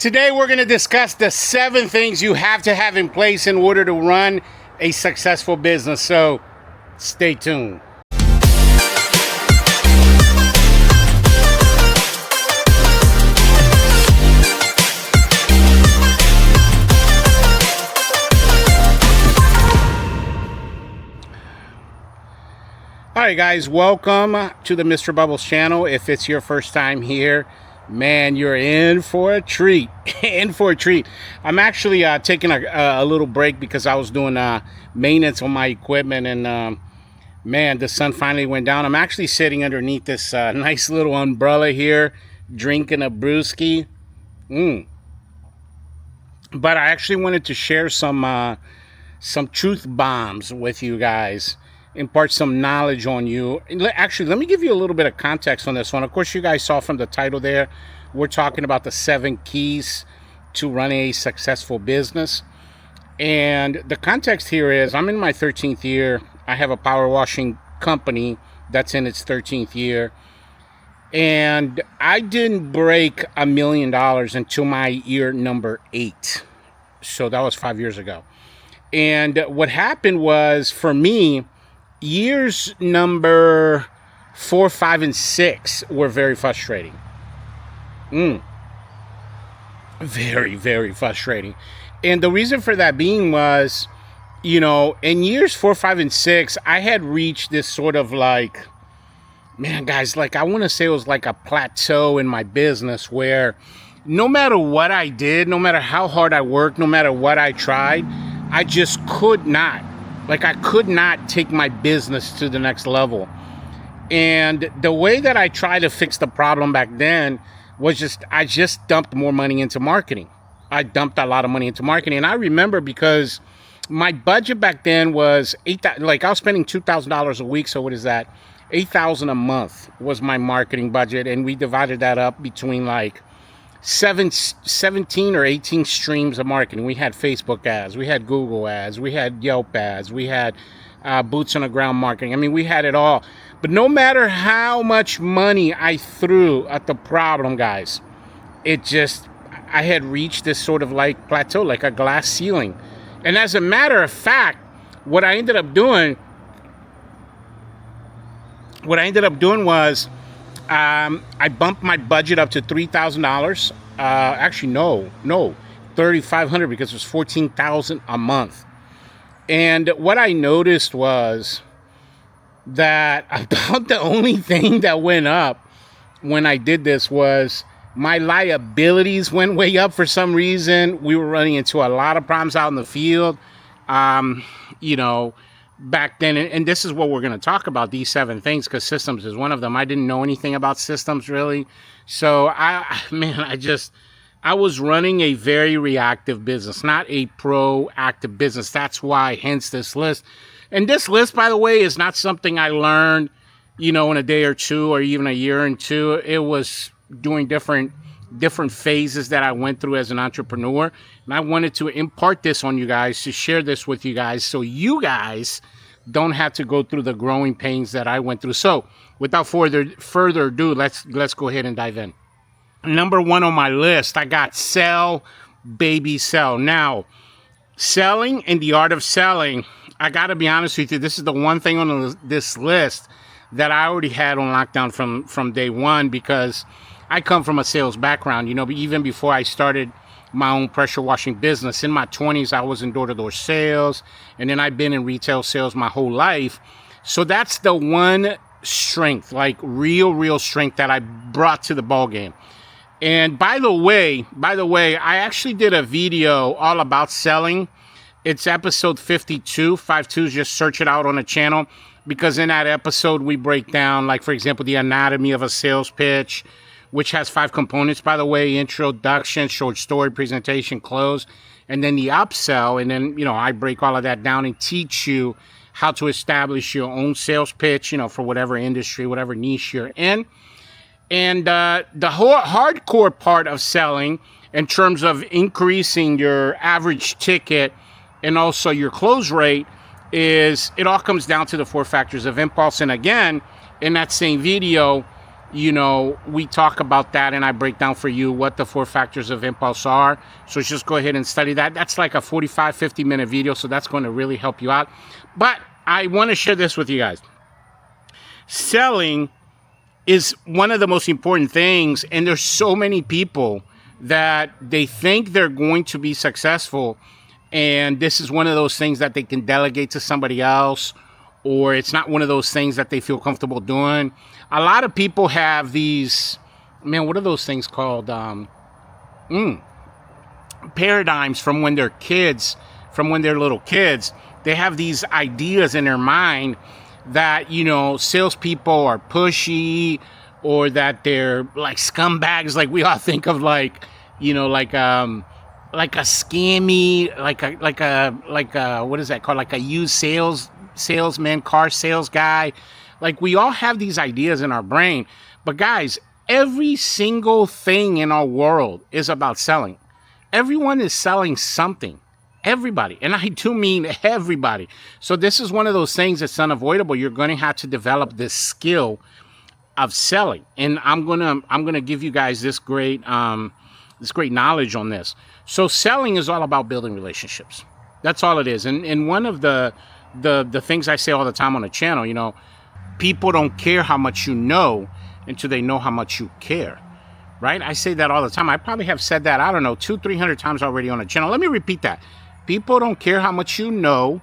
Today we're going to discuss the 7 things you have to have in place in order to run a successful business. So stay tuned. All right, guys, welcome to the Mr. Bubbles channel. If it's your first time here, man, you're in for a treat. In for a treat. I'm actually taking a little break because I was doing maintenance on my equipment, and man, the sun finally went down. I'm actually sitting underneath this nice little umbrella here, drinking a brewski. But I actually wanted to share some truth bombs with you guys, impart some knowledge on you. Actually, let me give you a little bit of context on this one. Of course, you guys saw from the title there, we're talking about the 7 keys to running a successful business. And the context here is I'm in my 13th year. I have a power washing company that's in its 13th year. And I didn't break $1 million until my year number 8. So that was 5 years ago. And what happened was, for me, years number 4, 5, and 6 were very frustrating. Very, very frustrating. And the reason for that being was, you know, in years 4, 5, and 6, I had reached this sort of like, man, guys, like I want to say it was like a plateau in my business where no matter what I did, no matter how hard I worked, no matter what I tried, I just could not. Like, I could not take my business to the next level. And the way that I tried to fix the problem back then was I just dumped more money into marketing. I dumped a lot of money into marketing. And I remember because my budget back then was I was spending $2,000 a week. So what is that? $8,000 a month was my marketing budget. And we divided that up between like 17 or 18 streams of marketing. We had Facebook ads, we had Google ads, we had Yelp ads, we had boots on the ground marketing. I mean, we had it all. But no matter how much money I threw at the problem, guys, I had reached this sort of like plateau, like a glass ceiling. And as a matter of fact, what I ended up doing was I bumped my budget up to $3,000. Actually, no, $3,500, because it was $14,000 a month. And what I noticed was that about the only thing that went up when I did this was my liabilities went way up for some reason. We were running into a lot of problems out in the field, you know, back then. And this is what we're going to talk about, these 7 things, because systems is one of them. I didn't know anything about systems, really. So I was running a very reactive business, not a proactive business. That's why, hence this list. And this list, by the way, is not something I learned, you know, in a day or two or even a year or two. It was doing different phases that I went through as an entrepreneur. And I wanted to impart this on you guys, to share this with you guys, so you guys don't have to go through the growing pains that I went through. So without further ado, let's go ahead and dive in. Number 1 on my list, I got sell, baby, sell. Now, selling and the art of selling, I got to be honest with you, this is the one thing on this list that I already had on lockdown from day one, because I come from a sales background. You know, even before I started my own pressure washing business, in my 20s, I was in door-to-door sales, and then I've been in retail sales my whole life. So that's the one strength, like real strength, that I brought to the ball game. And by the way, I actually did a video all about selling. It's episode 52. 52, just search it out on the channel, because in that episode, we break down, like, for example, the anatomy of a sales pitch, which has 5 components, by the way: introduction, short story, presentation, close, and then the upsell. And then, you know, I break all of that down and teach you how to establish your own sales pitch, you know, for whatever industry, whatever niche you're in. And the whole hardcore part of selling, in terms of increasing your average ticket and also your close rate, is it all comes down to the 4 factors of impulse. And again, in that same video, you know, we talk about that and I break down for you what the 4 factors of impulse are. So just go ahead and study that. That's like a 45, 50-minute video. So that's going to really help you out. But I want to share this with you guys. Selling is one of the most important things. And there's so many people that they think they're going to be successful. And this is one of those things that they can delegate to somebody else, or it's not one of those things that they feel comfortable doing. A lot of people have these, man, what are those things called? Paradigms from when they're kids, from when they're little kids. They have these ideas in their mind that, you know, salespeople are pushy, or that they're like scumbags. Like we all think of like, you know, like a scammy, like a what is that called? Like a used salesman, car sales guy. Like we all have these ideas in our brain. But guys, every single thing in our world is about selling. Everyone is selling something. Everybody. And I do mean everybody. So this is one of those things that's unavoidable. You're going to have to develop this skill of selling. And I'm gonna give you guys this great knowledge on this. So selling is all about building relationships. That's all it is. And one of the things I say all the time on the channel, you know, people don't care how much you know until they know how much you care, right? I say that all the time. I probably have said that, I don't know, 200-300 times already on the channel. Let me repeat that. People don't care how much you know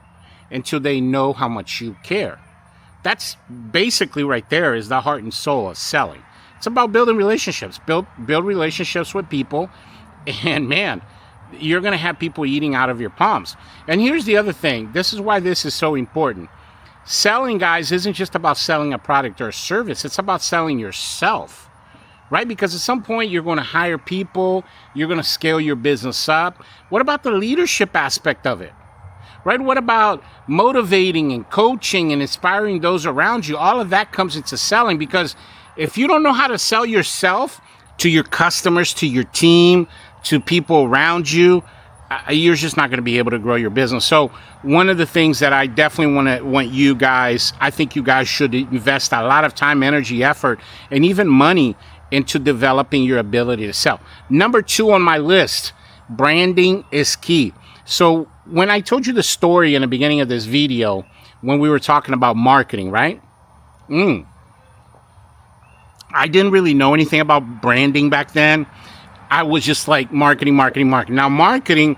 until they know how much you care. That's basically right there is the heart and soul of selling. It's about building relationships. Build relationships with people. And man, you're going to have people eating out of your palms. And here's the other thing. This is why this is so important. Selling, guys, isn't just about selling a product or a service. It's about selling yourself, right? Because at some point you're going to hire people. You're going to scale your business up. What about the leadership aspect of it? Right? What about motivating and coaching and inspiring those around you? All of that comes into selling, because if you don't know how to sell yourself to your customers, to your team, to people around you, you're just not going to be able to grow your business. So one of the things that I definitely want you guys, I think you guys should invest a lot of time, energy, effort, and even money into developing your ability to sell. Number 2 on my list, branding is key. So when I told you the story in the beginning of this video, when we were talking about marketing, right? I didn't really know anything about branding back then. I was just like marketing. Now, marketing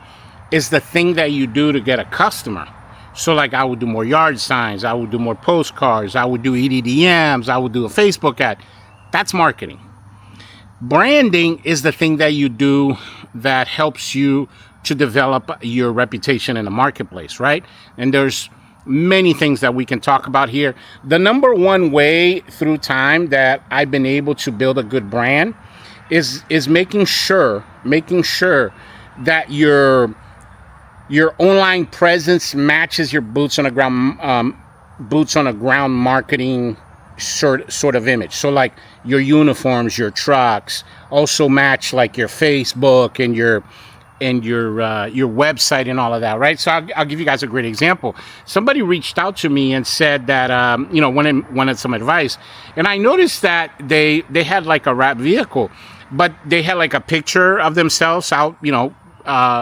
is the thing that you do to get a customer. So like I would do more yard signs. I would do more postcards. I would do EDDMs. I would do a Facebook ad. That's marketing. Branding is the thing that you do that helps you to develop your reputation in the marketplace, right? And there's many things that we can talk about here. The number one way through time that I've been able to build a good brand is making sure that your online presence matches your boots on the ground marketing sort of image. So like your uniforms, your trucks also match like your Facebook and your website and all of that, right? So I'll give you guys a great example. Somebody reached out to me and said that, wanted some advice. And I noticed that they had like a wrapped vehicle, but they had like a picture of themselves out,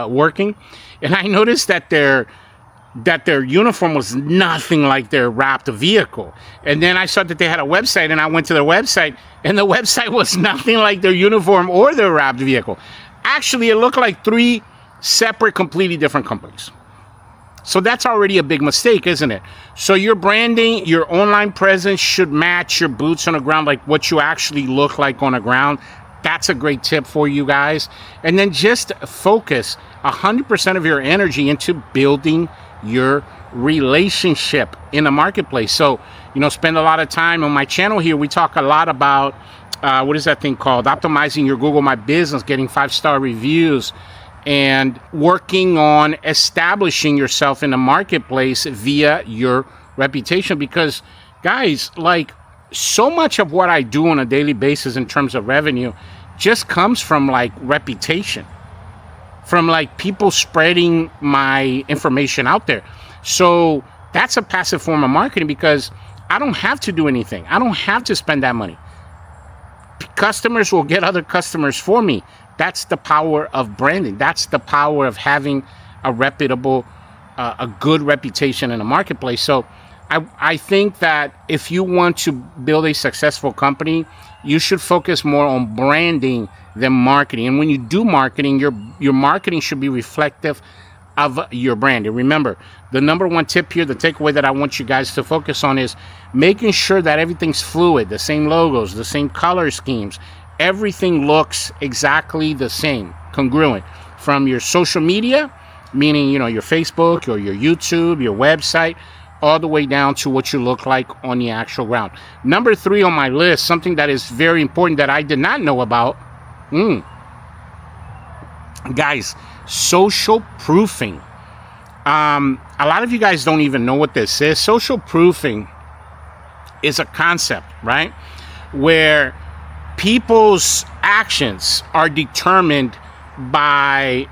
working. And I noticed that their uniform was nothing like their wrapped vehicle. And then I saw that they had a website, and I went to their website, and the website was nothing like their uniform or their wrapped vehicle. Actually, it looked like 3 separate, completely different companies. So that's already a big mistake, isn't it? So your branding, your online presence should match your boots on the ground, like what you actually look like on the ground. That's a great tip for you guys. And then just focus 100% of your energy into building your relationship in the marketplace. So, spend a lot of time on my channel here. We talk a lot about what is that thing called? Optimizing your Google My Business, getting 5-star reviews, and working on establishing yourself in the marketplace via your reputation. Because, guys, like so much of what I do on a daily basis in terms of revenue just comes from like reputation, from like people spreading my information out there. So that's a passive form of marketing, because I don't have to do anything. I don't have to spend that money. customers will get other customers for me. That's the power of branding. That's the power of having a reputable, a good reputation in the marketplace. So I think that if you want to build a successful company, you should focus more on branding than marketing. And when you do marketing, your marketing should be reflective of your brand. And remember, the number one tip here, the takeaway that I want you guys to focus on is making sure that everything's fluid, the same logos, the same color schemes. Everything looks exactly the same, congruent, from your social media, meaning, you know, your Facebook or your YouTube, your website, all the way down to what you look like on the actual ground. Number 3 on my list, something that is very important that I did not know about. Guys, social proofing. A lot of you guys don't even know what this is. Social proofing is a concept, right? Where people's actions are determined by,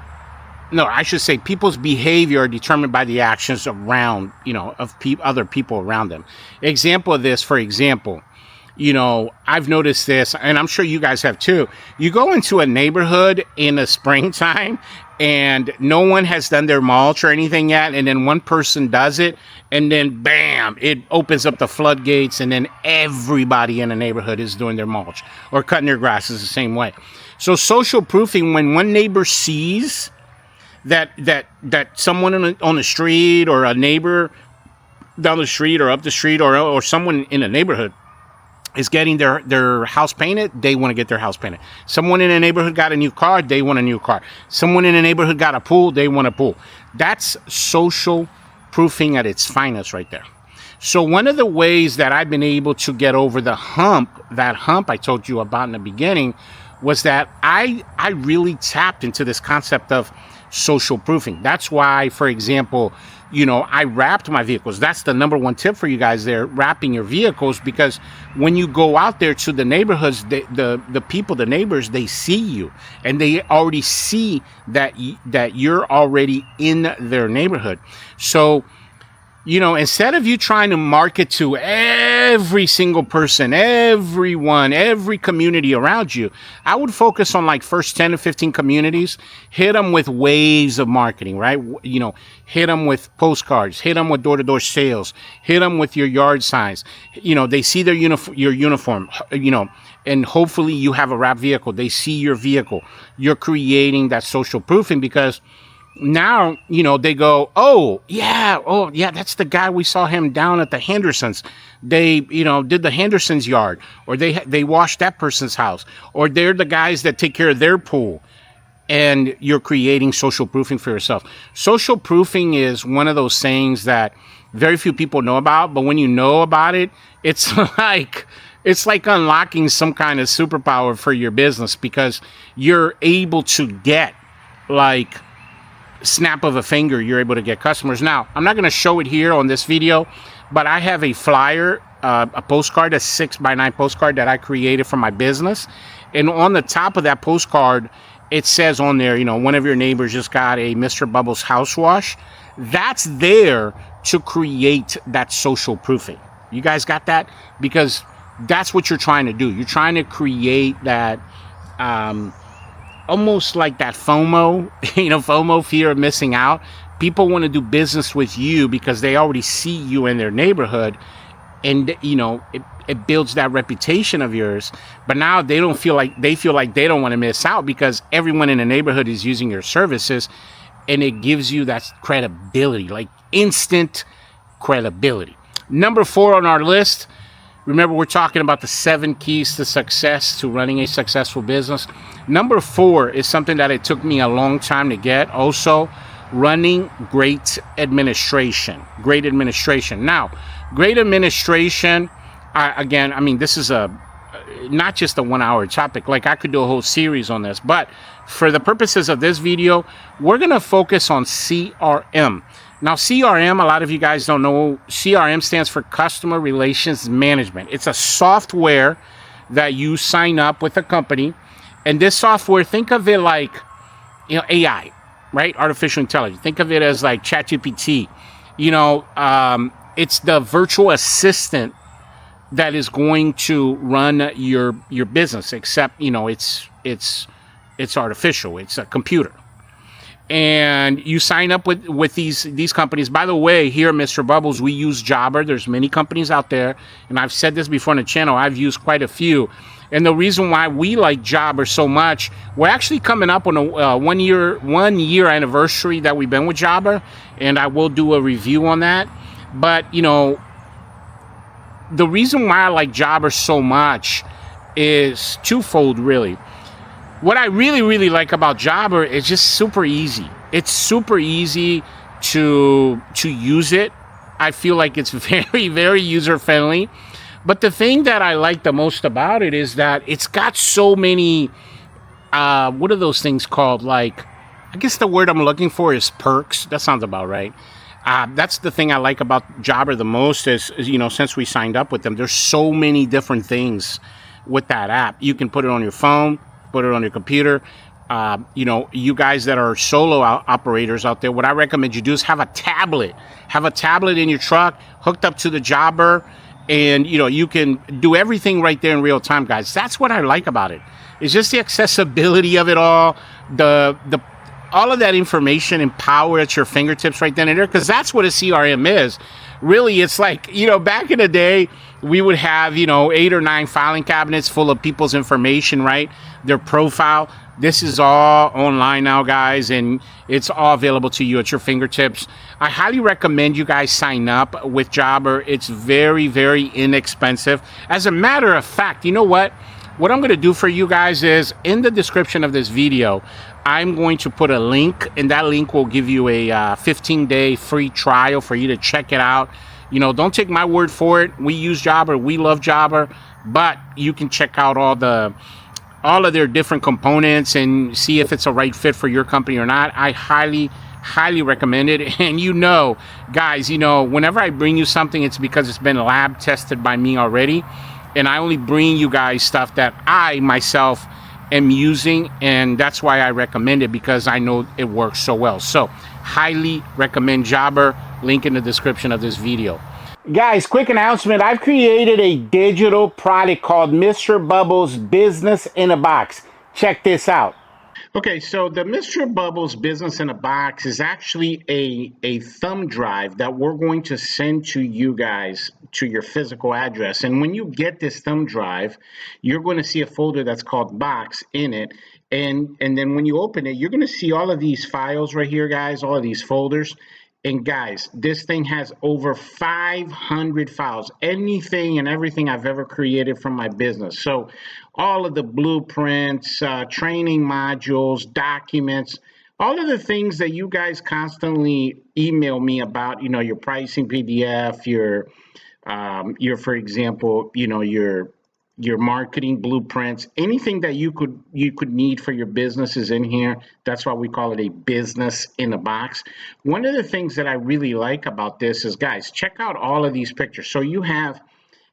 no, I should say people's behavior are determined by the actions around, you know, of other people around them. Example of this, for example, you know, I've noticed this, and I'm sure you guys have too. You go into a neighborhood in the springtime and no one has done their mulch or anything yet, and then one person does it, and then bam, it opens up the floodgates, and then everybody in the neighborhood is doing their mulch or cutting their grasses the same way. So social proofing, when one neighbor sees that someone on the street, or a neighbor down the street or up the street, or someone in a neighborhood is getting their house painted, they want to get their house painted. Someone in a neighborhood got a new car, they want a new car. Someone in a neighborhood got a pool, they want a pool. That's social proofing at its finest right there. So one of the ways that I've been able to get over the hump, that hump I told you about in the beginning, was that I really tapped into this concept of social proofing. That's why, for example, you know, I wrapped my vehicles. That's the number one tip for you guys there, wrapping your vehicles, because when you go out there to the neighborhoods, the people, the neighbors, they see you, and they already see that you're already in their neighborhood. So, you know, instead of you trying to market to every single person, everyone, every community around you, I would focus on like first 10 to 15 communities, hit them with waves of marketing, right? You know, hit them with postcards, hit them with door-to-door sales, hit them with your yard signs. You know, they see your uniform, you know, and hopefully you have a wrapped vehicle. They see your vehicle. You're creating that social proofing, because now, you know, they go, oh yeah, that's the guy, we saw him down at the Hendersons. They, you know, did the Hendersons' yard, or they washed that person's house, or they're the guys that take care of their pool. And you're creating social proofing for yourself. Social proofing is one of those things that very few people know about, but when you know about it, it's like unlocking some kind of superpower for your business, because you're able to get, like, snap of a finger, you're able to get customers. Now, I'm not going to show it here on this video, but I have a flyer, a postcard, a 6x9 postcard that I created for my business. And on the top of that postcard, it says on there, you know, one of your neighbors just got a Mr. Bubbles house wash. That's there to create that social proofing. You guys got that? Because that's what you're trying to do. You're trying to create that, almost like that FOMO, you know, FOMO, fear of missing out. People want to do business with you because they already see you in their neighborhood, and, you know, it builds that reputation of yours. But now they feel like they don't want to miss out, because everyone in the neighborhood is using your services, and it gives you that credibility, like instant credibility. Number 4 on our list. Remember, we're talking about the 7 keys to success, to running a successful business. Number 4 is something that it took me a long time to get. Also, running great administration. Great administration. Now, great administration, again, I mean, this is not just a 1-hour topic. Like, I could do a whole series on this. But for the purposes of this video, we're going to focus on CRM. Now, CRM, a lot of you guys don't know, CRM stands for Customer Relations Management. It's a software that you sign up with a company. And this software, think of it like, you know, AI, right? Artificial intelligence. Think of it as like ChatGPT. You know, it's the virtual assistant that is going to run your business, except it's artificial. It's a computer. And you sign up with these companies. By the way, here at Mr. Bubbles, we use Jobber. There's many companies out there, and I've said this before on the channel. I've used quite a few. And the reason why we like Jobber so much, we're actually coming up on a 1 year anniversary that we've been with Jobber, and I will do a review on that. But the reason why I like Jobber so much is twofold, really. What I really, really like about Jobber is just super easy. It's super easy to use it. I feel like it's very, very user-friendly. But the thing that I like the most about it is that it's got so many, what are those things called? Like, I guess the word I'm looking for is perks. That sounds about right. That's the thing I like about Jobber the most is, since we signed up with them, there's so many different things with that app. You can put it on your phone, put it on your computer. You guys that are solo operators out there, what I recommend you do is have a tablet. Have a tablet in your truck hooked up to the Jobber, and you can do everything right there in real time, guys. That's what I like about it. It's just the accessibility of it all, the all of that information and power at your fingertips right then and there, because that's what a CRM is. Really, it's like, back in the day, we would have, 8 or 9 filing cabinets full of people's information, right? Their profile. This is all online now, guys, and it's all available to you at your fingertips. I highly recommend you guys sign up with Jobber. It's very, very inexpensive. As a matter of fact, you know what? What I'm going to do for you guys is, in the description of this video, I'm going to put a link, and that link will give you a 15-day free trial for you to check it out. Don't take my word for it. We use Jobber. We love Jobber. But you can check out all of their different components and see if it's a right fit for your company or not. I highly, highly recommend it. And guys, whenever I bring you something, it's because it's been lab tested by me already. And I only bring you guys stuff that I myself am using, and that's why I recommend it, because I know it works so well. So highly recommend Jobber. Link in the description of this video. Guys, quick announcement. I've created a digital product called Mr. Bubbles Business in a Box. Check this out. Okay, so the Mr. Bubbles Business in a Box is actually a thumb drive that we're going to send to you guys to your physical address. And when you get this thumb drive, you're going to see a folder that's called Box in it. And then when you open it, you're going to see all of these files right here, guys, all of these folders. And guys, this thing has over 500 files, anything and everything I've ever created from my business. So all of the blueprints, training modules, documents, all of the things that you guys constantly email me about, your pricing PDF, your for example, your marketing blueprints, anything that you could need for your business is in here. That's why we call it a business in a box. One of the things that I really like about this is, guys, check out all of these pictures. So you have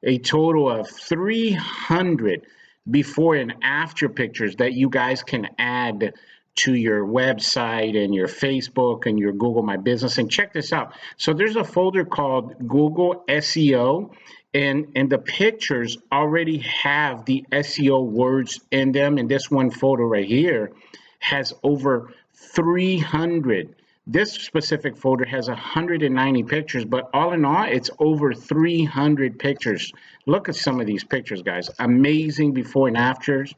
a total of 300 before and after pictures that you guys can add to your website and your Facebook and your Google My Business. And check this out. So there's a folder called Google SEO. And the pictures already have the SEO words in them. And this one photo right here has over 300. This specific folder has 190 pictures, but all in all, it's over 300 pictures. Look at some of these pictures, guys. Amazing before and afters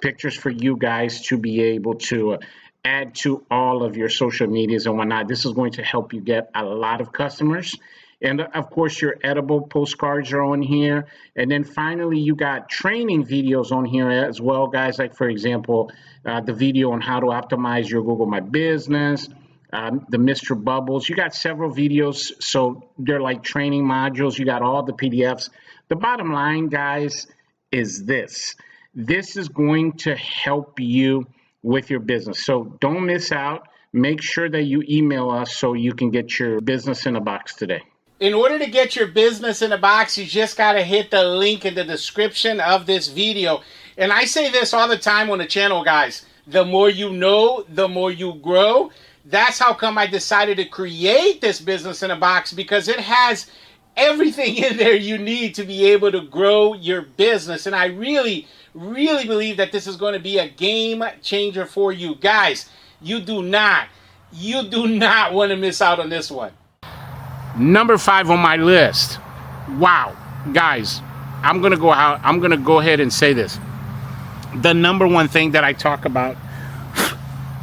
pictures for you guys to be able to add to all of your social medias and whatnot. This is going to help you get a lot of customers. And of course, your edible postcards are on here. And then finally, you got training videos on here as well, guys. Like, for example, the video on how to optimize your Google My Business, the Mr. Bubbles. You got several videos. So they're like training modules. You got all the PDFs. The bottom line, guys, is this. This is going to help you with your business. So don't miss out. Make sure that you email us so you can get your business in a box today. In order to get your business in a box, you just got to hit the link in the description of this video. And I say this all the time on the channel, guys. The more you know, the more you grow. That's how come I decided to create this business in a box, because it has everything in there you need to be able to grow your business. And I really, really believe that this is going to be a game changer for you. Guys, you do not want to miss out on this one. Number 5 on my list. Wow, guys, I'm going to go ahead and say this. The number one thing that I talk about,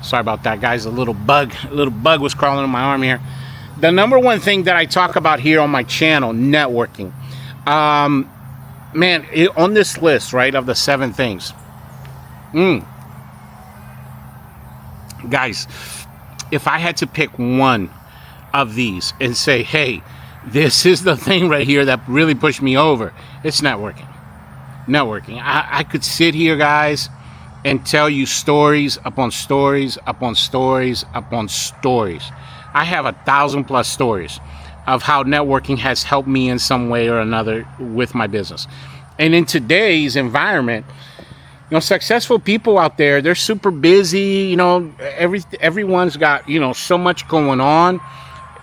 sorry about that, guys, a little bug was crawling on my arm here. The number one thing that I talk about here on my channel, networking. Man, on this list, right, of the 7 things. Guys, if I had to pick one of these and say, hey, this is the thing right here that really pushed me over, it's networking. I could sit here, guys, and tell you stories upon stories upon stories upon stories. I have 1,000+ stories of how networking has helped me in some way or another with my business. And in today's environment, you know, successful people out there, they're super busy. You know, everyone's got, you know, so much going on.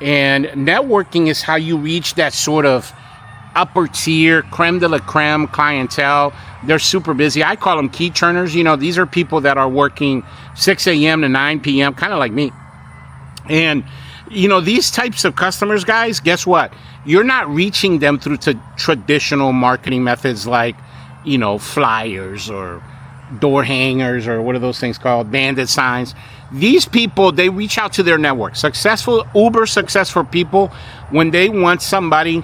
And networking is how you reach that sort of upper tier, creme de la creme clientele. They're super busy. I call them key turners. You know, these are people that are working 6 a.m. to 9 p.m., kind of like me. And, you know, these types of customers, guys, guess what? You're not reaching them through traditional marketing methods like, you know, flyers or door hangers or what are those things called? Bandit signs. These people, they reach out to their network. Successful, uber successful people, when they want somebody,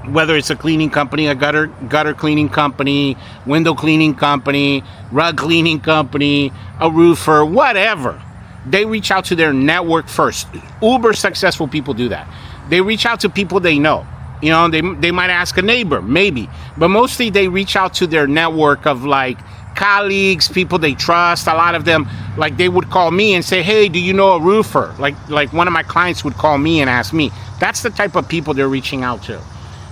whether it's a cleaning company, a gutter cleaning company, window cleaning company, rug cleaning company, a roofer, whatever, they reach out to their network first. Uber successful people do that. They reach out to people they know. You know, they might ask a neighbor, maybe. But mostly they reach out to their network of like colleagues, people they trust. A lot of them, like they would call me and say, hey, do you know a roofer? Like one of my clients would call me and ask me. That's the type of people they're reaching out to.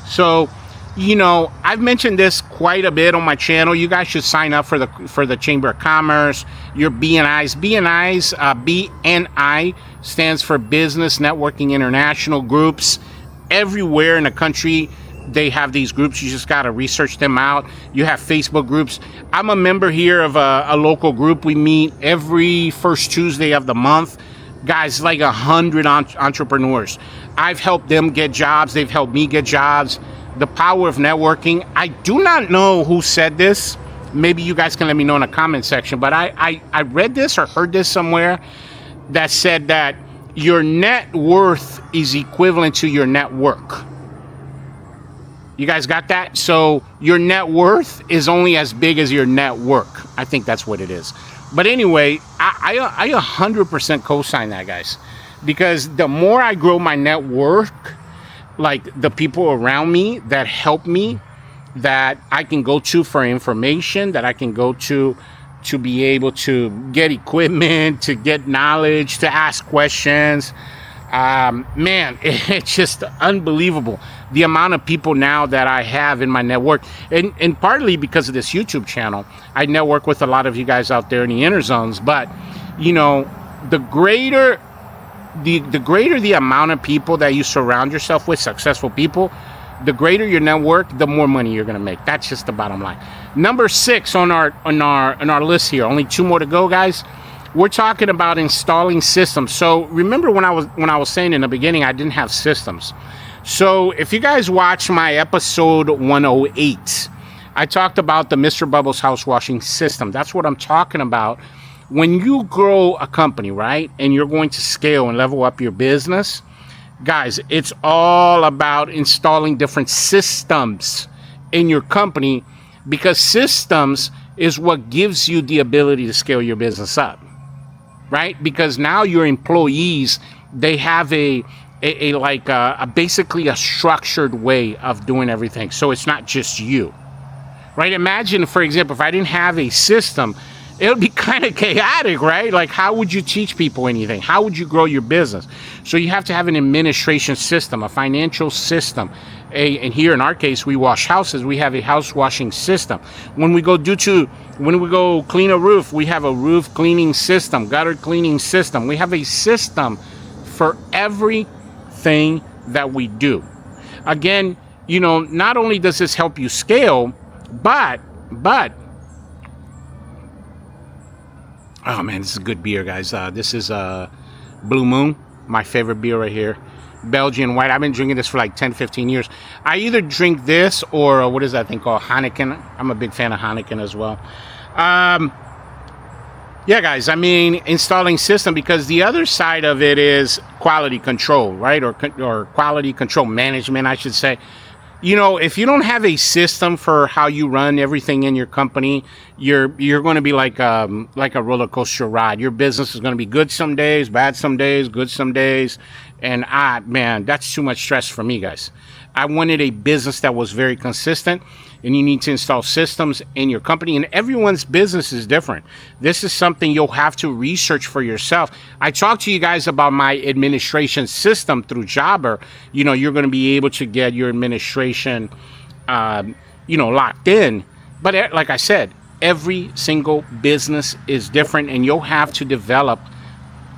So, you know, I've mentioned this quite a bit on my channel. You guys should sign up for the Chamber of Commerce, your BNIs. BNI stands for Business Networking International Groups. Everywhere in the country, they have these groups. You just got to research them out. You have Facebook groups. I'm a member here of a local group. We meet every first Tuesday of the month. Guys, like 100 entrepreneurs. I've helped them get jobs. They've helped me get jobs. The power of networking. I do not know who said this. Maybe you guys can let me know in the comment section. But I read this or heard this somewhere that said that your net worth is equivalent to your network. You guys got that? So your net worth is only as big as your network. I think that's what it is. But anyway, I 100% co-sign that, guys. Because the more I grow my network, like the people around me that help me, that I can go to for information, that I can go to be able to get equipment, to get knowledge, to ask questions. Man, it's just unbelievable the amount of people now that I have in my network, and partly because of this YouTube channel. I network with a lot of you guys out there in the inner zones, but you know, the greater the amount of people that you surround yourself with, successful people, the greater your network, the more money you're going to make. That's just the bottom line. Number 6 on our list here. Only 2 more to go, guys. We're talking about installing systems. So remember when I was saying in the beginning I didn't have systems. So if you guys watch my episode 108, I talked about the Mr. Bubbles house washing system. That's what I'm talking about. When you grow a company, right, and you're going to scale and level up your business, guys, it's all about installing different systems in your company, because systems is what gives you the ability to scale your business up, right? Because now your employees, they have basically a structured way of doing everything. So it's not just you, right? Imagine, for example, if I didn't have a system, it would be kind of chaotic, right? Like, how would you teach people anything? How would you grow your business? So you have to have an administration system, a financial system. And here in our case, we wash houses. We have a house washing system. When we go clean a roof, we have a roof cleaning system, gutter cleaning system. We have a system for everything that we do. again, you know, not only does this help you scale, but, oh man, this is a good beer, guys. This is Blue Moon, my favorite beer right here. Belgian white. I've been drinking this for like 10, 15 years. I either drink this or what is that thing called? Heineken. I'm a big fan of Heineken as well. Yeah, guys, I mean, installing system, because the other side of it is quality control, right? Or quality control management, I should say. You know, if you don't have a system for how you run everything in your company, you're going to be like a roller coaster ride. Your business is going to be good some days, bad some days, good some days. And man, that's too much stress for me, guys. I wanted a business that was very consistent, and you need to install systems in your company, and everyone's business is different. This is something you'll have to research for yourself. I talked to you guys about my administration system through Jobber. You know, you're going to be able to get your administration, you know, locked in. But like I said, every single business is different, and you'll have to develop,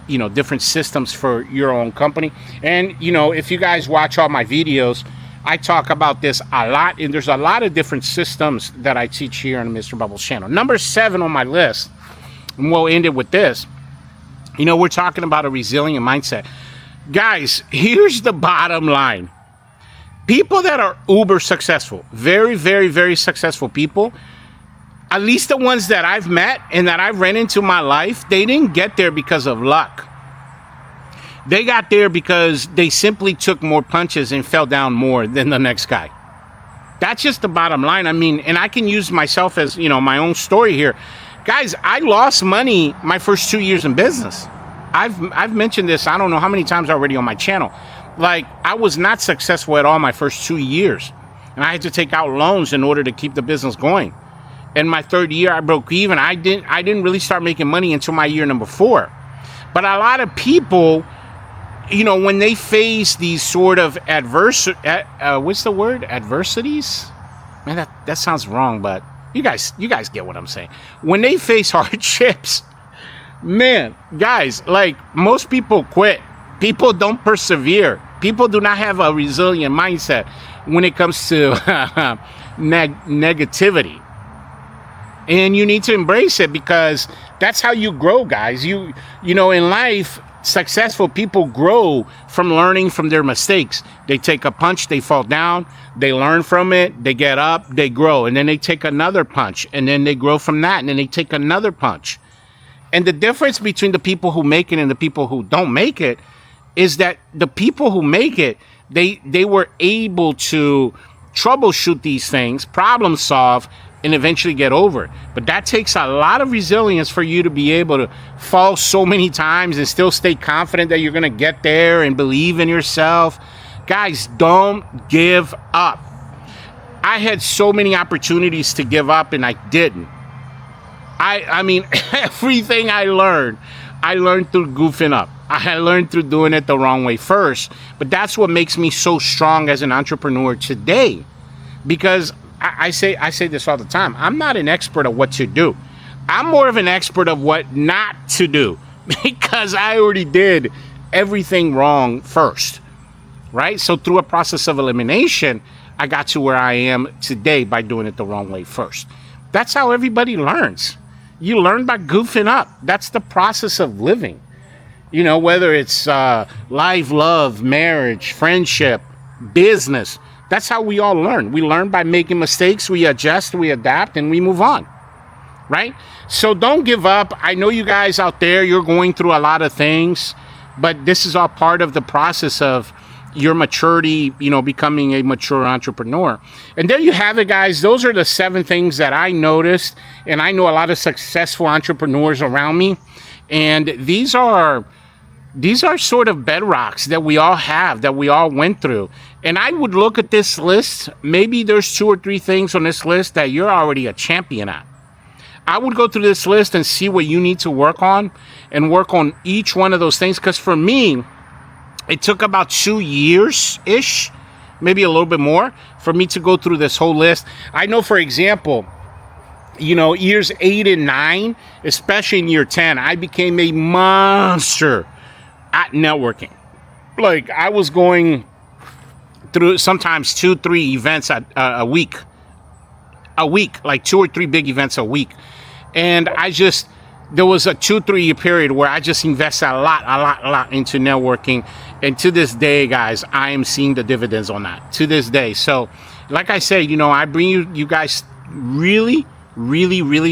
you know, different systems for your own company. And, you know, if you guys watch all my videos, I talk about this a lot, and there's a lot of different systems that I teach here on the Mr. Bubbles channel. Number 7 on my list, and we'll end it with this. You know, we're talking about a resilient mindset. Guys, here's the bottom line. People that are uber successful, very, very, very successful people, at least the ones that I've met and that I've ran into in my life, they didn't get there because of luck. They got there because they simply took more punches and fell down more than the next guy. That's just the bottom line. I mean, and I can use myself as, you know, my own story here. Guys, I lost money my first 2 years in business. I've mentioned this, I don't know how many times already on my channel. Like, I was not successful at all my first 2 years. And I had to take out loans in order to keep the business going. In my 3rd year, I broke even. I didn't really start making money until my year number 4. But a lot of people, you know, when they face these sort of what's the word? Adversities? Man, that sounds wrong, but you guys get what I'm saying. When they face hardships, man, guys, like, most people quit. People don't persevere. People do not have a resilient mindset when it comes to negativity. And you need to embrace it, because that's how you grow, guys. You know, in life, successful people grow from learning from their mistakes. They take a punch, they fall down, they learn from it, they get up, they grow, and then they take another punch, and then they grow from that, and then they take another punch. And the difference between the people who make it and the people who don't make it is that the people who make it, they were able to troubleshoot these things, problem solve, and eventually get over it. But that takes a lot of resilience for you to be able to fall so many times and still stay confident that you're going to get there and believe in yourself. Guys, don't give up. I had so many opportunities to give up, and I didn't. I mean, everything I learned through goofing up. I learned through doing it the wrong way first. But that's what makes me so strong as an entrepreneur today. Because I say this all the time. I'm not an expert of what to do. I'm more of an expert of what not to do, because I already did everything wrong first, right? So through a process of elimination, I got to where I am today by doing it the wrong way first. That's how everybody learns. You learn by goofing up. That's the process of living. You know, whether it's life, love, marriage, friendship, business. That's how we all learn. We learn by making mistakes, we adjust, we adapt, and we move on, right? So don't give up. I know you guys out there, you're going through a lot of things, but this is all part of the process of your maturity, you know, becoming a mature entrepreneur. And there you have it, guys. Those are the 7 things that I noticed, and I know a lot of successful entrepreneurs around me, and these are sort of bedrocks that we all have, that we all went through. And I would look at this list. Maybe there's 2 or 3 things on this list that you're already a champion at. I would go through this list and see what you need to work on, and work on each one of those things. Because for me, it took about 2 years-ish, maybe a little bit more, for me to go through this whole list. I know, for example, you know, years 8 and 9, especially in year 10, I became a monster at networking. Like, I was going through sometimes 2-3 events a week, like 2 or 3 big events a week. And there was a 2-3 year period where I just invested a lot into networking. And to this day, guys, I am seeing the dividends on that to this day. So like I say, you know, I bring you guys really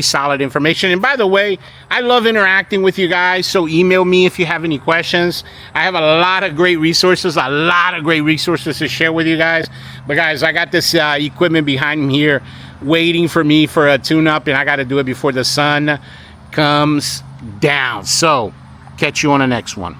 solid information. And by the way, I love interacting with you guys, so email me if you have any questions. I have a lot of great resources to share with you guys. But guys, I got this equipment behind me here waiting for me for a tune-up, and I got to do it before the sun comes down. So catch you on the next one.